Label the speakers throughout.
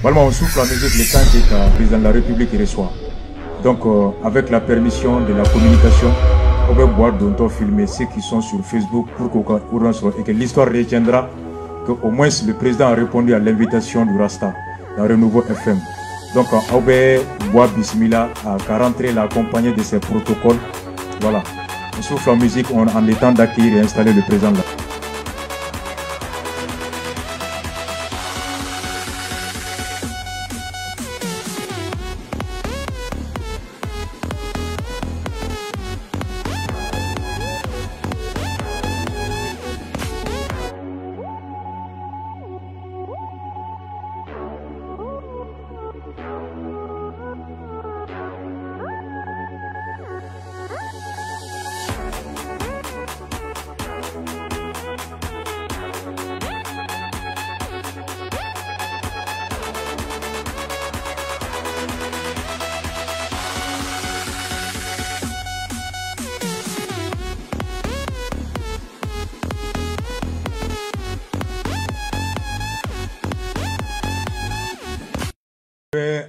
Speaker 1: Voilà, on souffle la musique le temps que le président de la République reçoit. Donc, avec la permission de la communication, on va boire dont filmer ceux qui sont sur Facebook pour que l'histoire retiendra qu'au moins le président a répondu à l'invitation du Rasta dans Renouveau FM. Donc, on va boire Bismillah à rentrer l'accompagner de ces protocoles. Voilà. On souffle la musique en étant d'accueillir et installer le président là.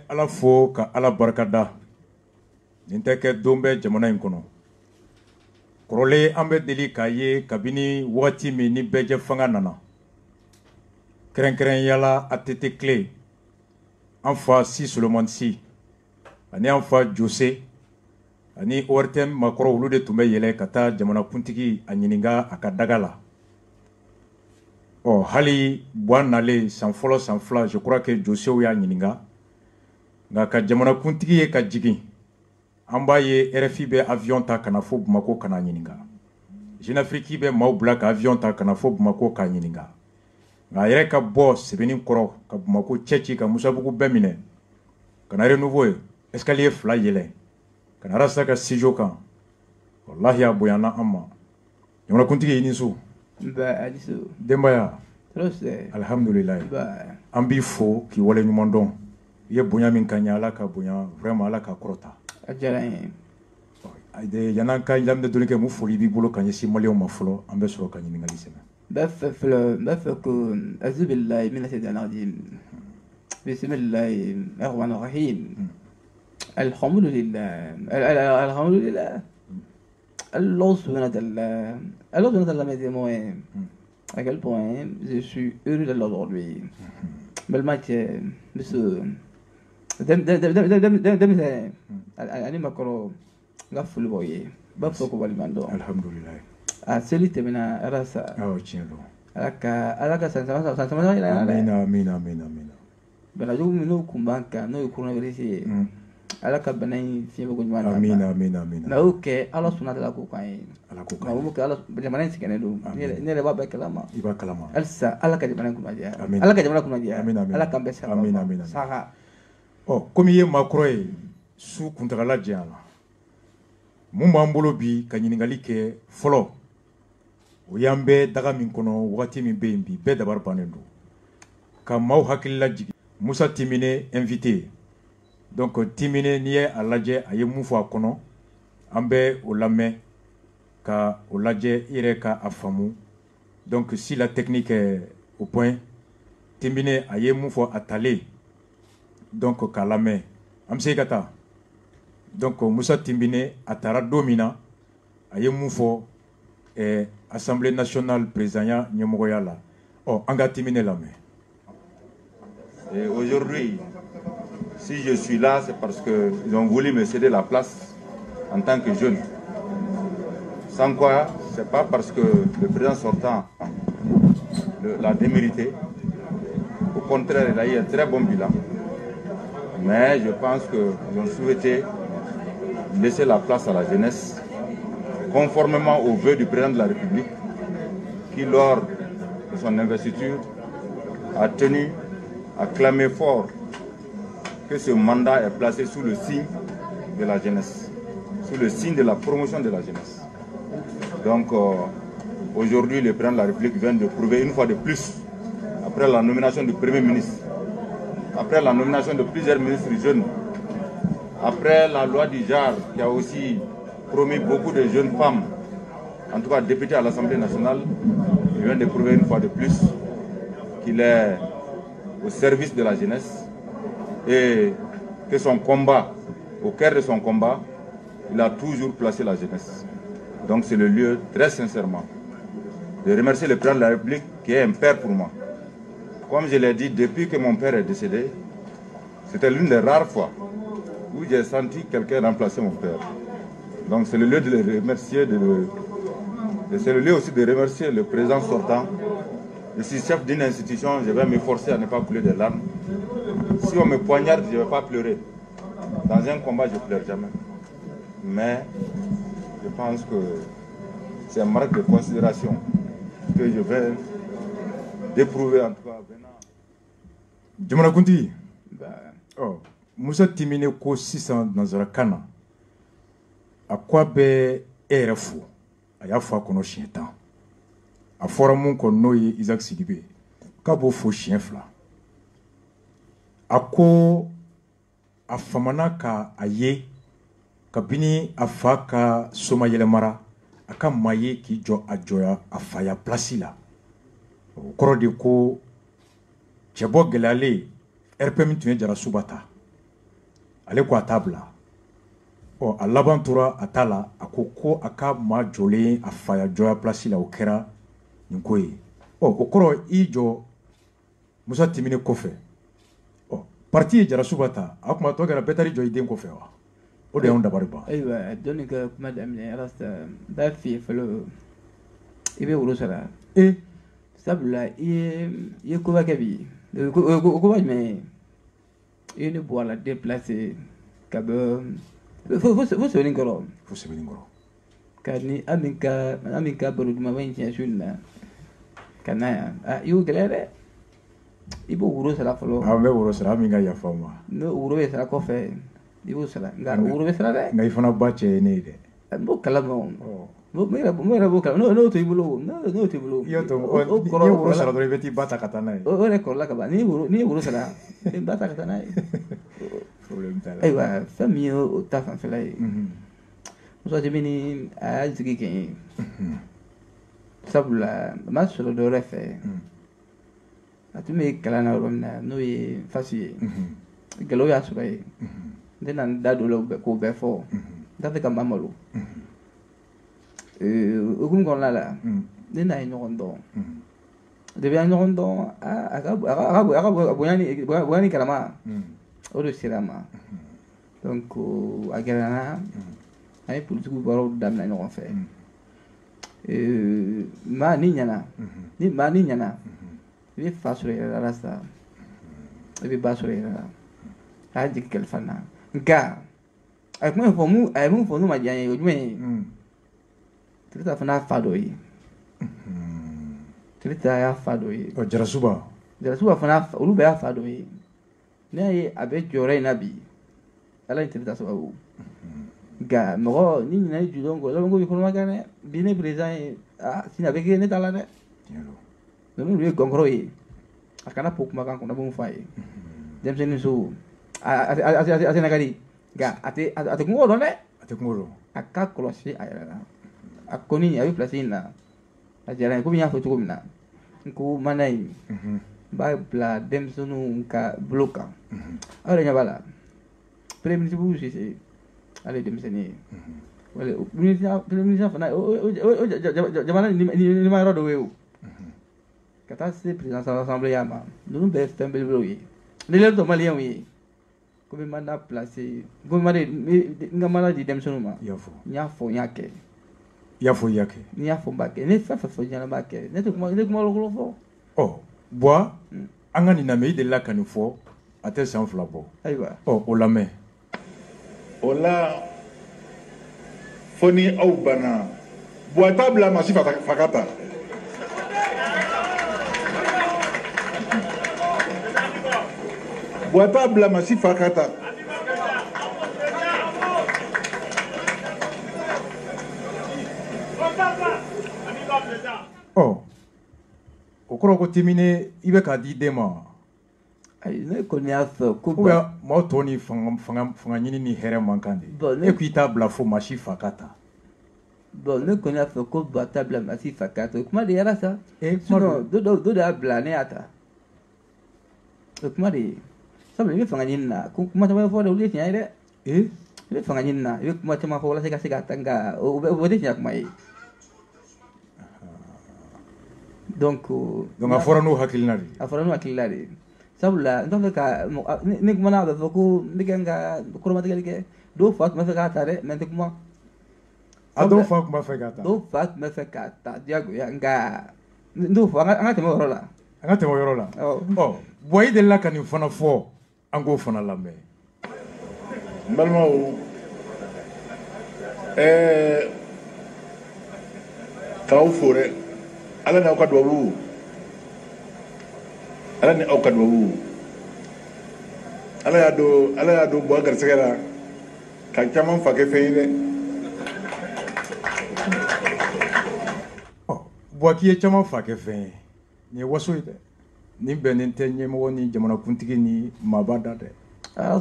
Speaker 1: Ala fo ka ala barkada nin tɛ kɛ don bɛ jamana in kɔnɔ kɔrɔlen an bɛ deli k'a ye kabini wagati min ni bɛɛjɛ fanga nana kɛrɛnkɛrɛnyala ATT clé an fa Si Solomani Si ani an fa Jose ani ORTM makɔrɔ olu de tun bɛ yɛlɛ ka taa jamanakuntigi a ɲininka a ka daga la hali buwan nalen san fɔlɔ san fila je crois que Josew y'a ɲininka nka ka jamanakuntigi ye ka jigin an b'a ye RFI bɛ avion ta kana fɔ Bamako kana ɲininka Jeune Afrique bɛ maaw bila ka avion ta kana fɔ Bamako k'a ɲininka nka a yɛrɛ ka bɔ sɛbɛnni kɔrɔ ka Bamako cɛci ka Musabugu bɛɛ minɛ ka na Renouveau ye escalier fila yɛlɛ ka na Rasta ka studio kan wallahi a bonyana an ma jamanakuntigi i ni su denbaya alhamdulillah an b'i fo k'i wale ɲuman dɔn i ye bonya min ka ɲɛ ala ka bonya vraiment ala ka kɔrɔta a diyara n ye yan'an ka lamɛn dɔɔni kɛ mun foli b'i bolo ka ɲɛsin maliyɛnw ma fɔlɔ an bɛ sɔrɔ ka ɲininkali sɛmɛ
Speaker 2: n b'a fɛ ko azubillahi mina shaytani rajim bismillahi rahmani rahim alhamdulillah Allah subhanahu wa ta'ala m'a témoin à quel point je suis heureux de l'aujourd'hui. Belma que monsieur ani makoro ngafulu boye bafo ko balimando
Speaker 1: alhamdulillah
Speaker 2: a celui temena rasa
Speaker 1: tiendo
Speaker 2: alaka sama
Speaker 1: amin
Speaker 2: bana jogu mino kumbanka no yukuna verisi alaka banai fiye ko nywana
Speaker 1: amin
Speaker 2: na oke ala sunata ko kai ala ko kai mo ke ala jamana sikene do ne le baba kalama
Speaker 1: iba kalama
Speaker 2: alsa alaka jamana kuma dia alaka jamana kuma dia alaka mbesa
Speaker 1: amin
Speaker 2: saka
Speaker 1: comme ye makro ye su kuntagala jiyala mun b'an bolo bi ka ɲiningali kɛ fɔlɔ o y'an bɛ daga min kɔnɔ wagati min bɛ yen bi bɛɛ dabari bannen don ka maaw hakili lajigi Musa Timine invité donc Timine n'i ye a lajɛ a ye mun fɔ a kɔnɔ an bɛ o lamɛn ka o lajɛ i yɛrɛ ka a faamu donc si la technique est au point Timine a ye mun fɔ a talen donc k'a lamɛn an bɛ se ka taa donc Musa Timine a taara don min na a ye mun fɔ Assemblée nationale président ɲɛmɔgɔya la an ka Timine lamɛn.
Speaker 3: Et aujourd'hui, si je suis là, c'est parce qu'ils ont voulu me céder la place en tant que jeune. Sans quoi, c'est pas parce que le président sortant l'a démérité. Au contraire, il a eu un très bon bilan. Mais je pense qu'ils ont souhaité laisser la place à la jeunesse, conformément aux vœux du président de la République, qui, lors de son investiture, a tenu à clamer fort que ce mandat est placé sous le signe de la jeunesse, sous le signe de la promotion de la jeunesse. Donc, aujourd'hui, le président de la République vient de prouver une fois de plus, après la nomination du Premier ministre, après la nomination de plusieurs ministres jeunes, après la loi du JAR qui a aussi promis beaucoup de jeunes femmes, en tout cas députées à l'Assemblée nationale, il vient de prouver une fois de plus qu'il est au service de la jeunesse Et que son combat, au cœur de son combat, il a toujours placé la jeunesse. Donc c'est le lieu, très sincèrement, de remercier le président de la République qui est un père pour moi. Comme je l'ai dit, depuis que mon père est décédé, c'était l'une des rares fois où j'ai senti quelqu'un remplacer mon père. Donc c'est le lieu de le remercier, c'est le lieu aussi de remercier le président sortant. Je suis chef d'une institution, je vais m'efforcer à ne pas couler des larmes. Si on me poignarde, je ne vais pas pleurer. Dans un combat, je ne pleure jamais. Mais je pense que c'est un marque de considération que je vais d'éprouver en tout cas.
Speaker 1: Jamanakuntigi, Musa Timine ko sisan nanzarakan na a ko a bɛ e yɛrɛ fo a y'a fɔ a kɔnɔ siɲɛ 10 a fɔra mun kɔ n'o ye Isaac Sidibe k'a b'o fo siɲɛ 2 a ko a famana ka a ye kabini a fa ka soma yɛlɛmara a ka maa ye k'i jɔ a jɔya a faya plasi la o kɔrɔ de ko cɛbɔ gɛlɛyalen RPM tun ye Jarasuba ta ale ko a t'a bila a laban tora a t'a la a ko a ka maa jɔlen a faya jɔya plasi la o kɛra nin ko ye o kɔrɔ i jɔ Musa Timine kɔfɛ parti ye Jarasuba ta a kuma tɔ kɛra bɛɛ taar'i jɔ i den kɔfɛ wa o de y'anw dabari ban
Speaker 2: ayiwa dɔnni ka kuma daminɛ alasa n b'a f'i ye fɔlɔ i bɛ woro sara sabula i ye koba kɛ bi o koba jumɛn ye i ye ne bɔ a la déplacé ka bɔ fo Sɛbɛnnikɔrɔ ka ni an min ka baro dumanba in tiɲɛ su in na ka na yan i y'o gɛlɛya dɛ i b'o woro sara fɔlɔ
Speaker 1: n bɛ woro sara an min ka yafa n ma
Speaker 2: n'o woro bɛ sara kɔfɛ i b'o sara nka woro bɛ sara dɛ
Speaker 1: nka i fana ba cɛ ye ne ye dɛ
Speaker 2: n b'o kalama o n yɛrɛ b'o kalama n'o t'o i bolo n'o t'o i bolo
Speaker 1: i y'o to n'i ye woro sara dɔrɔn i bɛ t'i ba ta ka taa n'a ye
Speaker 2: o yɛrɛ kɔrɔla ka ban n'i ye woro sara i ba ta ka taa n'a ye ayiwa fɛn min ye o ta fanfɛla ye Musa Timine a y'a sigi kɛ ye sabula a ma sɔrɔ dɔ wɛrɛ fɛ a tun bɛ kalan na yɔrɔ min na n'o ye Fasi ye gɛlɛyaw y'a sɔrɔ yen n tɛna n da don o la k'o bɛɛ fɔ n t'a fɛ ka maa malo hukumu kɔnɔna la ne n'a ye ɲɔgɔn dɔn depuis an ye ɲɔgɔn dɔn a ka bonya ni karama o de sera ma donc a gɛlɛyara an ye politikiw baaraw daminɛ ɲɔgɔn fɛ maa ni ɲɛna ni maa ni ɲɛna i bɛ fa sɔrɔ i yɛrɛ la sa i bɛ ba sɔrɔ i yɛrɛ la a y'a jigin kalifa na nka a ye mun fɔ n'o ma diya n ye o jumɛn ye Tirita fana y'a fa dɔ ye Tirita y'a fa dɔ ye Jarasuba fana olu bɛɛ y'a fa dɔ ye ne y'a ye a bɛ jɔyɔrɔ in na bi Ala ye Tirita sababu nka mɔgɔ ni ɲinɛ ju dɔn kɔ i b'a fɔ ko bi kɔnɔma kɛ dɛ bi ne président ye sini a bɛ kɛ ne t'a la dɛ mais minnu ye gɔnkɔrɔw ye a kana po kumakan kɔnɔ a b'o fɔ a ye denmisɛnnin so a tɛna ka di nka a tɛ kungo dɔn dɛ a ka kɔlɔsi a yɛrɛ la a kɔni a bɛ place in na a diyara n ye komi n y'a fɔ cogo min na n ko mana in n b'a bila denmisɛnninw ka bolo kan aw yɛrɛ ɲɛ b'a la premier ministre Bubu Sise ale ye denmisɛnnin ye premier ministre fana jamana nima yɔrɔ dɔw ye o ka taa se président assemblée ya ma ninnu bɛɛ ye fɛn belebelew ye ne yɛrɛ tɔ maliyɛnw ye ko n bɛ mana place ko n ka mana di denmisɛnninw ma n y'a fɔ n y'a kɛ
Speaker 1: i y'a fɔ i y'a kɛ
Speaker 2: n'i y'a fɔ n b'a kɛ ne fɛn fɛn fɔ diɲɛ na n b'a kɛ ne tɛ kuma kolon fɔ
Speaker 1: Bois an ka nin lamɛn i delila ka nin fɔ a tɛ san 2 bɔ
Speaker 2: ayiwa
Speaker 1: o lamɛn
Speaker 4: o la fo ni aw banna Bois t'a bila maa si fa ka ta Bois t'a bila maa si fa ka ta
Speaker 1: o kɔrɔ ko Timine i bɛ k'a di den ma
Speaker 2: ayi ne kɔni y'a fɛ ko
Speaker 1: maaw tɔ ni fanga ɲini ni hɛrɛ man kan de e ko i t'a bila fo maa si fa ka ta
Speaker 2: bon ne kɔni y'a fɛ ko Bois t'a bila maa si fa ka ta o kuma de yɛrɛ sa sinon dɔ de y'a bila ne y'a ta o kuma de ye sabu i bɛ fanga ɲini na kuma caman fɔ dɛ olu ye tiɲɛ ye dɛ
Speaker 1: i
Speaker 2: bɛ fanga ɲini na i bɛ kuma caman fɔ walasa i ka se ka ta nka o tɛ tiɲɛ kuma ye donc
Speaker 1: a fɔra n'o hakilina de
Speaker 2: a fɔra n'o hakilina de sabula n t'a fɛ ka ne kumana a bɛ fɔ ko ne kan ka kɔrɔmatigɛli kɛ dɔw fa tun bɛ fɛ k'a ta dɛ mɛ n tɛ kuma
Speaker 1: a dɔw fa tun b'a fɛ k'a ta
Speaker 2: dɔw fa tun bɛ fɛ k'a ta diyagoya nka n t'o fɔ an ka tɛmɛ o yɔrɔ la
Speaker 1: an ka tɛmɛ o yɔrɔ la bon i delila ka nin fana fɔ an k'o fana lamɛn
Speaker 4: n balimaw k'aw fo dɛ ala ni aw ka dubabu ala ni aw ka dubabu ala y'a don bɔ garisɛgɛ la ka caman fa kɛ fɛn ye dɛ
Speaker 1: buwa k'i ye caman fa kɛ fɛn ye nin ye waso ye dɛ nin bɛnnen tɛ ɲɛmɔgɔ ni jamanakuntigi ni maaba da dɛ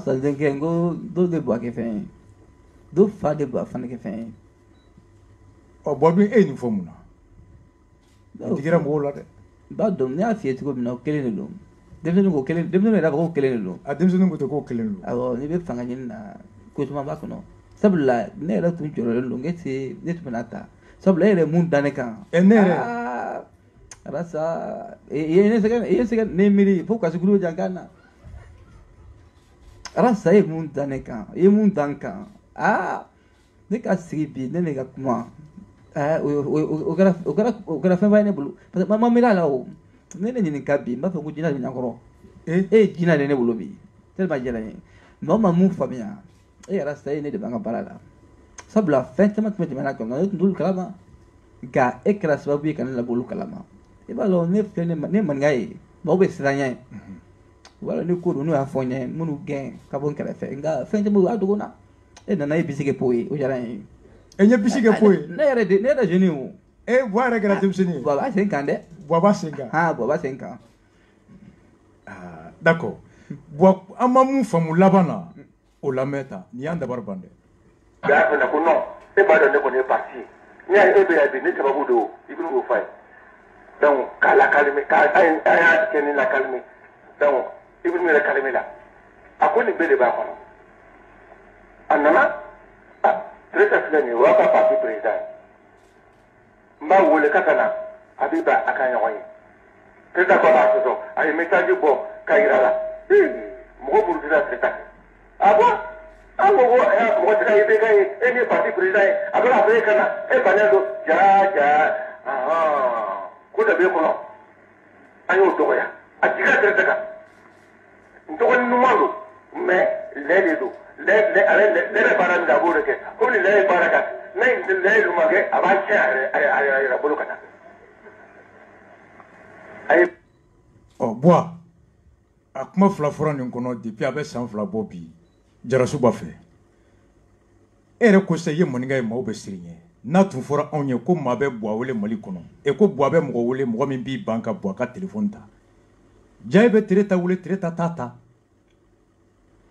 Speaker 2: sa denkɛ n ko dɔw de buwa kɛ fɛn ye dɔw fa de buwa fana kɛ fɛn ye
Speaker 1: buwa dun e ye nin fɔ mun na nin digira mɔgɔw la dɛ
Speaker 2: n b'a dɔn ne y'a f'i ye cogo min na o kelen de don denmisɛnnin yɛrɛ ko kelen de don
Speaker 1: a denmisɛnnin ko ten k'o kelen de don
Speaker 2: awɔ n'i bɛ fanga ɲini na ko caman b'a kɔnɔ sabula ne yɛrɛ tun jɔrɔlen don ne tun bɛna ta sabula e yɛrɛ mun da ne kan
Speaker 1: ne yɛrɛ
Speaker 2: arasa i ye sɛgɛn ne miiri fo ka se kulu jankan na arasa e ye mun da ne kan i ye mun da n kan ne ka sigi bi ne ka kuma o kɛra fɛn ba ye ne bolo parce que ma miiri a la o ne ɲininka bi n b'a fɛ ko jinɛ de bɛ ɲakɔrɔ e ye jinɛ de ne bolo bi tellement diyara n ye mɔgɔ ma mun faamuya e yɛrɛ sa e ne de b'an ka baara la sabula fɛn caman tun bɛ tɛmɛ n'a kan ne tun t'olu kalama nka e kɛra sababu ye ka ne labɔ olu kalama i b'a dɔn ne filɛ ne maninka ye mɔgɔw bɛ siran ɲɛ u b'a dɔn ni ko don n'u y'a fɔ n ye minnu gɛn ka bɔ n kɛrɛfɛ nka fɛn caman u y'a dogo na e nana e bisi kɛ po ye o diyara n ye
Speaker 1: e ɲɛ bisi kɛ po ye
Speaker 2: ne yɛrɛ jeune o
Speaker 1: buwa yɛrɛ kɛra denmisɛnnin ye
Speaker 2: buwa b'a sen kan dɛ
Speaker 1: buwa b'a sen kan
Speaker 2: buwa b'a sen kan
Speaker 1: d'accord buwa an ma mun faamu laban na o lamɛn ta nin y'an dabari ban dɛ
Speaker 5: y'a fana ko non e b'a dɔn ne kɔni ye parti n'i y'a ye e bɛ yan bi ne sababu don i bɛ n'o f'a ye donc k'a lakalime an y'a kɛ ni lakalime donc i bɛ n'u yɛrɛ kalime la a ko nin bɛɛ de b'a kɔnɔ a nana Teresa filɛ nin ye o y'a ka parti président ye n b'a wele k'a ka na a b'i ban a ka ɲɔgɔn ye Teresa ko a b'a sɔsɔ a ye message bɔ k'a yira la mɔgɔ burukina Teresa a bon an ko ko mɔgɔ tɛ ka ye bɛ ka ye e min ye parti président ye a bɛ k'a fɔ e ka na e bannen don jaa ko dɔ b'e kɔnɔ an y'o dɔgɔya a jiginna Teresa kan n dɔgɔnin ɲuman don mais lɛ de don lɛ yɛrɛ baara min kɛ a b'o de kɛ komi ni lɛ ye baara kɛ n'a ye lɛ ye ɲuman kɛ a b'a tiɲɛ a yɛrɛ bolo ka taa a ye.
Speaker 1: buwa a kuma fila fɔra nin kɔnɔ depuis a bɛ san 2 bɔ bi Jarasuba fɛ e yɛrɛ ko sisan i ye maninka ye maaw bɛ siran i ɲɛ n'a tun fɔra anw ye ko maa bɛ buwa wele Mali kɔnɔ ko buwa bɛ mɔgɔ wele mɔgɔ min b'i ban ka buwa ka téléphone ta ja e bɛ Tereta wele Tereta t'a ta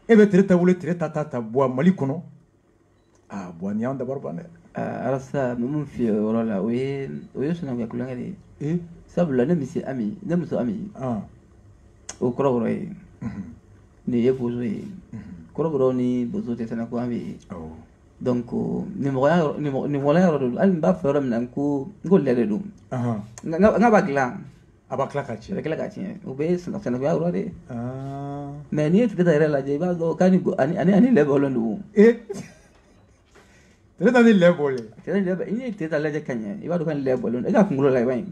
Speaker 1: e bɛ Tereta wele Tereta t'a ta buwa Mali kɔnɔ buwa nin y'an dabari ban dɛ
Speaker 2: arasa mun f'i ye o yɔrɔ la o ye sinankunya kulonkɛ de ye sabula ne muso Ami o kɔrɔbɔrɔ ye nin ye bozo ye kɔrɔbɔrɔ ni bozo tɛ sɛnɛ ko an bɛ yen donc nimɔgɔya yɔrɔ de don hali n b'a fɔ yɔrɔ min na n ko lɛ de don n ka b'a dilan
Speaker 1: a b'a tila ka tiɲɛ
Speaker 2: a bɛ tila ka tiɲɛ o bɛ sɛnɛkunya yɔrɔ de ye mais n'i ye Tereta yɛrɛ lajɛ i b'a dɔn k'a ni lɛ bɔlen don
Speaker 1: Tereta ni lɛ bɔlen
Speaker 2: n'i ye Tereta lajɛ ka ɲɛ i b'a dɔn ka ni lɛ bɔlen don e ka kunkolo la i b'a ye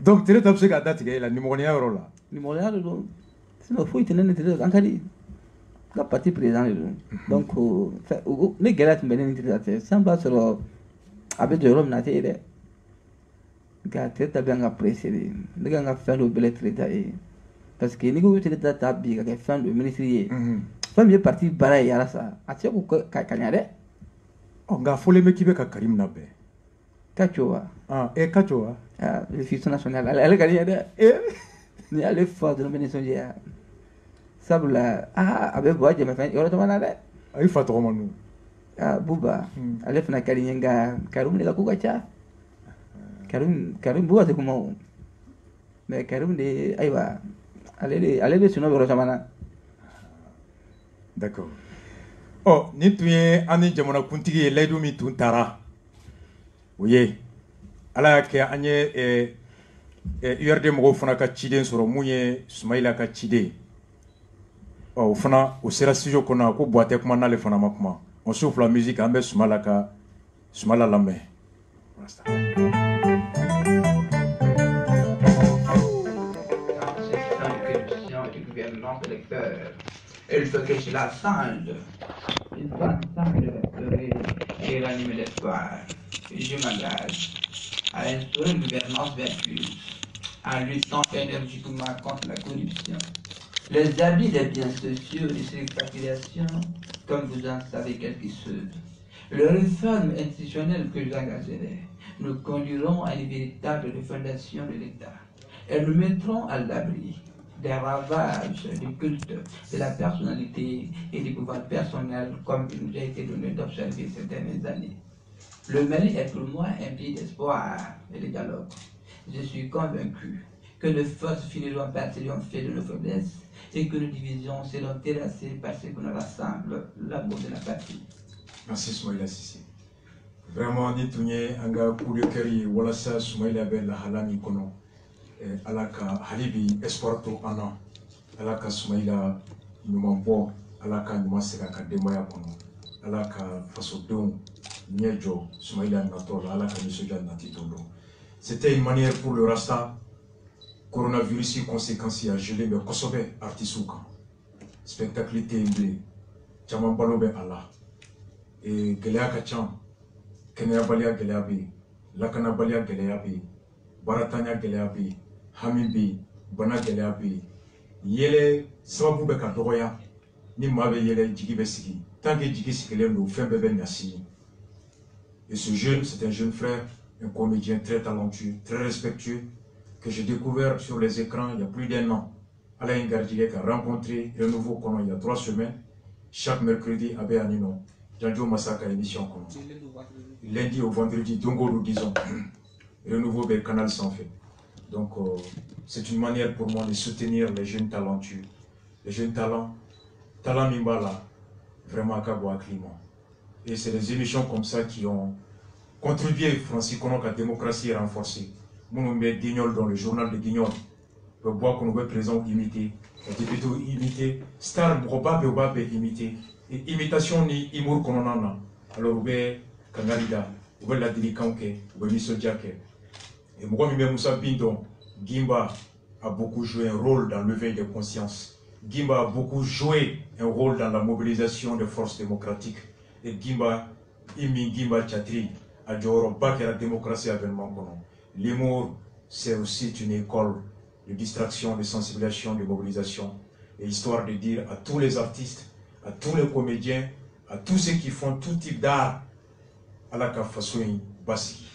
Speaker 1: donc Tereta bɛ se k'a datigɛ e la nimɔgɔniya yɔrɔ la
Speaker 2: nimɔgɔniya de don sinon foyi tɛ ne ni Tereta an ka di ka parti président de don donc ne gɛlɛya tun bɛ ne ni Tereta cɛ sisan b'a sɔrɔ a bɛ jɔ yɔrɔ min na a tɛ ye dɛ nka Tereta bɛ an ka pressé de ne ka n ka fɛn dɔ bɛlɛ Tereta ye parce que n'i ko Tereta ta bi ka kɛ fɛn dɔ ministre ye fɛn min ye parti baara ye yalasa a tɛ se k'o ka ɲɛ dɛ
Speaker 1: nka fɔlen bɛ k'i bɛ ka Karim labɛn
Speaker 2: Kacho wa
Speaker 1: Kacho wa
Speaker 2: le fils national ale ka di ye dɛ ni ale fa dɔrɔn bɛ nisɔndiya sabula a bɛ bɔ a jɛmɛfɛn yɔrɔ caman na dɛ
Speaker 1: a y'i fa tɔgɔ ma n'o
Speaker 2: Buba ale fana ka di n ye nka Karim de ka ko ka ca Karim Buba tɛ kuma o mais Karim de ayiwa ale de sino bɛ yɔrɔ caman na.
Speaker 1: D'accord. Oh, ni tun ye an ni jamanakuntigi ye layidu min tun taara o ye ala y'a kɛ an ye URD mɔgɔw fana ka ciden sɔrɔ mun ye Sumayila ka ciden o fana o sera studio kɔnɔ ko Buwate kuma n'ale fana ma kuma on souffle la musique an bɛ Sumala lamɛn.
Speaker 6: Il faut que je la sente. Une bonne sang de restaurer et ranimer l'espoir. Je m'engage à instaurer une gouvernance vertueuse en luttant énergiquement contre la corruption. Les habits des biens sociaux et ses expatriations, comme vous en savez quelque-chose. Les réformes institutionnelles que j'engagerai nous conduiront à une véritable refondation de l'État. Elles nous mettront à l'abri des ravages du culte de la personnalité et du pouvoir personnel comme il nous a été donné d'observer ces dernières années. Le Mali est pour moi un pays d'espoir et de dialogue. Je suis convaincu que nos forces finiront par triompher de nos faiblesses et que nos divisions seront terrassées par ce que nous rassemble, l'amour de la patrie.
Speaker 1: Merci Soumaïla Sissi. Vraiment, ni tunye anga coup de cœur yi walasa Soumaïla be la halami kono. Alaka halibi espoirto ana alaka Soumaïla nyuma bo alaka nyuma sega ka demaya kono alaka faso don nyejo Soumaïla natola alaka nisoja natitondo. C'était une manière pour le Rasta coronavirus conséquences à gelé mais kosobe artisuka spectacle TMB chama balobe ala et gelea kachan kenya balia gelea bi lakana balia gelea bi baratanya gelea bi hamibi bana gelea bi yele sababu be ka dogoya ni mabe yele jigi be sigi tant que jigi sikele no fin bebe nyasi. Et ce jeune, c'est un jeune frère, un comédien très talentueux, très respectueux, que j'ai découvert sur les écrans il y a plus d'1 an. Alain Gardilek a rencontré un nouveau Kono il y a 3 semaines, chaque mercredi à Béanino, Janjo Massaka émission Kono. Lundi au vendredi, Dongo nous disons, le nouveau canal s'en fait. Donc c'est une manière pour moi de soutenir les jeunes talentueux, les jeunes talents Mimbala, vraiment à Kabo Climat. Et c'est des émissions comme ça qui ont contribué, Francis Kono, à la démocratie renforcée. Nous met Guignol dans le journal de Guignol. Le bois qu'on veut présent imité, on dit plutôt imité. Star Mrobabe Obabe imité. Et imitation ni Imour qu'on en a. Alors on veut Kangarida, on veut la Dilikanke, on veut Miso Djake. Et moi, Moussa Bindon, Gimba a beaucoup joué un rôle dans l'éveil de conscience. Gimba a beaucoup joué un rôle dans la mobilisation des forces démocratiques. Et Gimba, Imi Gimba Chatri, a Djoro Bak et la démocratie avènement kono. L'humour, c'est aussi une école de distraction, de sensibilisation, de mobilisation. Et histoire de dire à tous les artistes, à tous les comédiens, à tous ceux qui font tout type d'art, à la Kafasoui Bassi.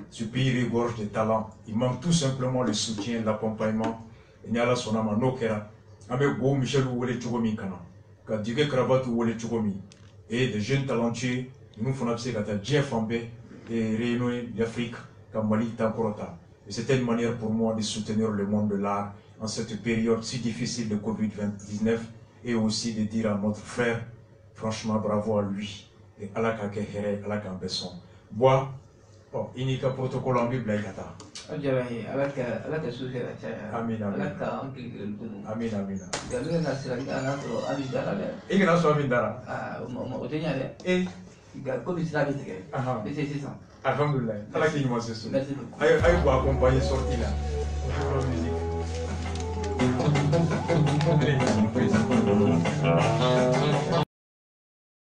Speaker 1: Ce pays regorge de talents. Il manque tout simplement le soutien, l'accompagnement. Et n'y a la sonama no kera. Avec Beau Michel Ouele Tchogomi Kana. Ka Dige Kravat Ouele Tchogomi. Et des jeunes talentueux, nous faisons appelé Kata Jeff Ambé et Réunion d'Afrique, comme Mali Tankorota. Et c'était une manière pour moi de soutenir le monde de l'art en cette période si difficile de Covid-19 et aussi de dire à notre frère, franchement bravo à lui. Et à la Kakehere, à la Kambesson. Bois, inika protocole en Bible Kata.
Speaker 6: Amin, amin.
Speaker 1: Amin, amin. Alhamdulillah. Allah qui nous accompagne sorti là.